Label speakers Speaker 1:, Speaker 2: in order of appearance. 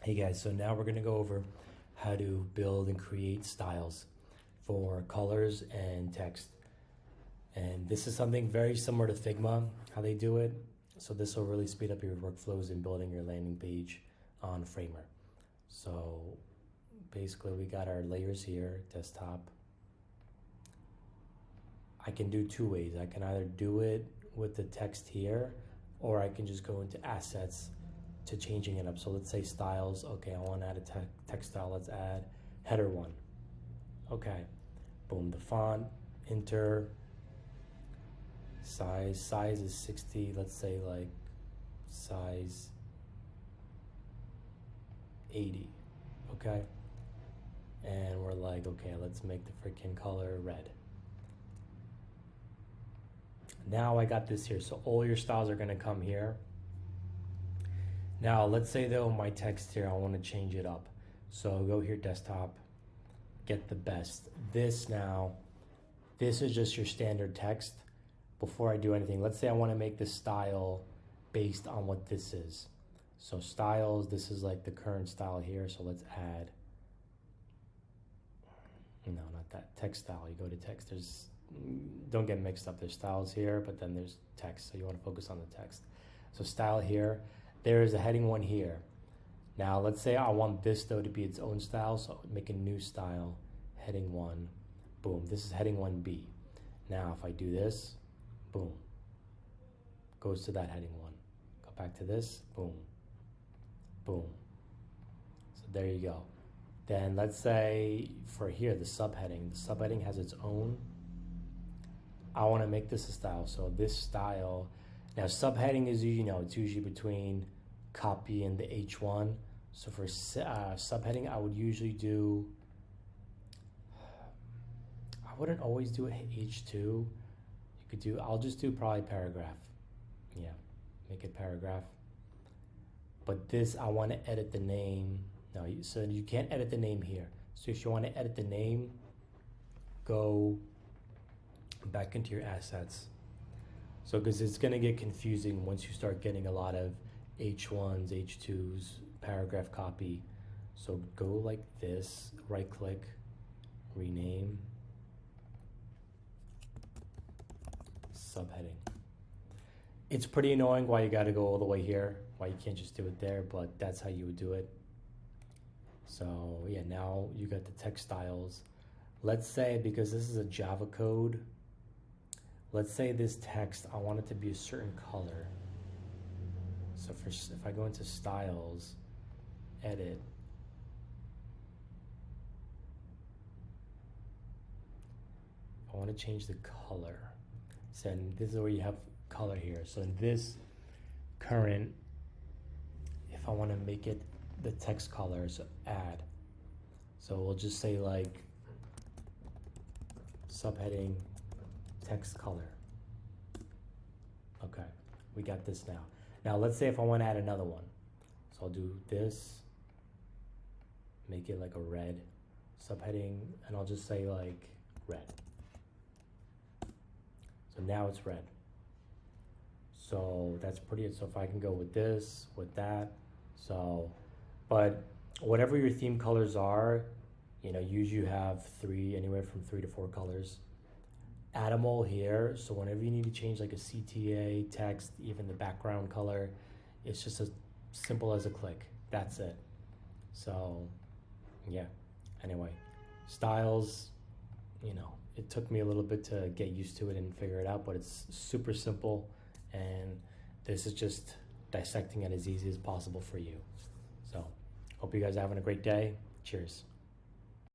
Speaker 1: Hey guys, so now we're gonna go over how to build and create styles for colors and text. And this is something very similar to Figma, how they do it. So this will really speed up your workflows in building your landing page on Framer. So basically we got our layers here, desktop. I can do two ways. I can either do it with the text here, or I can just go into assets to changing it up. So let's say styles. Okay, I want to add a text style. Let's add header one. Okay, boom, the font, enter, size is 60. Let's say like size 80. Okay, and we're like, okay, let's make the freaking color red. Now I got this here, so all your styles are gonna come here. Now let's say though my text here, I want to change it up. So go here, desktop, get the best. This is just your standard text. Before I do anything, let's say I want to make the style based on what this is. So styles, this is like the current style here. So let's add, no, not that, text style. You go to text, don't get mixed up. There's styles here, but then there's text. So you want to focus on the text. So style here. There is a heading one here. Now let's say I want this though to be its own style, so make a new style, heading one, boom. This is heading 1B. Now if I do this, boom, goes to that heading one. Go back to this, boom, boom. So there you go. Then let's say for here, the subheading has its own. I want to make this a style, so this style. Now subheading is, it's usually between copy and the H1. So for subheading, I would usually do, I wouldn't always do H2. You could do, I'll just do probably paragraph. Yeah, make it paragraph. But this, I want to edit the name. No, so you can't edit the name here. So if you want to edit the name, go back into your assets. So because it's going to get confusing once you start getting a lot of H1s, H2s, paragraph copy. So go like this, right click, rename, subheading. It's pretty annoying why you got to go all the way here, why you can't just do it there, but that's how you would do it. So yeah, now you got the text styles. Let's say, because this is a Java code, let's say this text, I want it to be a certain color. So if I go into styles, edit, I want to change the color. So this is where you have color here. So in this current, if I want to make it the text color, so add. So we'll just say like subheading text color. Okay, we got this now. Now let's say if I want to add another one. So I'll do this, make it like a red subheading, and I'll just say like red. So now it's red. So that's pretty it. So if I can go with this, with that, so, but whatever your theme colors are, usually you have anywhere from 3 to 4 colors. Add them all here, so whenever you need to change like a CTA, text, even the background color, it's just as simple as a click. That's it. So yeah, anyway, styles, it took me a little bit to get used to it and figure it out, but it's super simple, and this is just dissecting it as easy as possible for you. So hope you guys are having a great day. Cheers.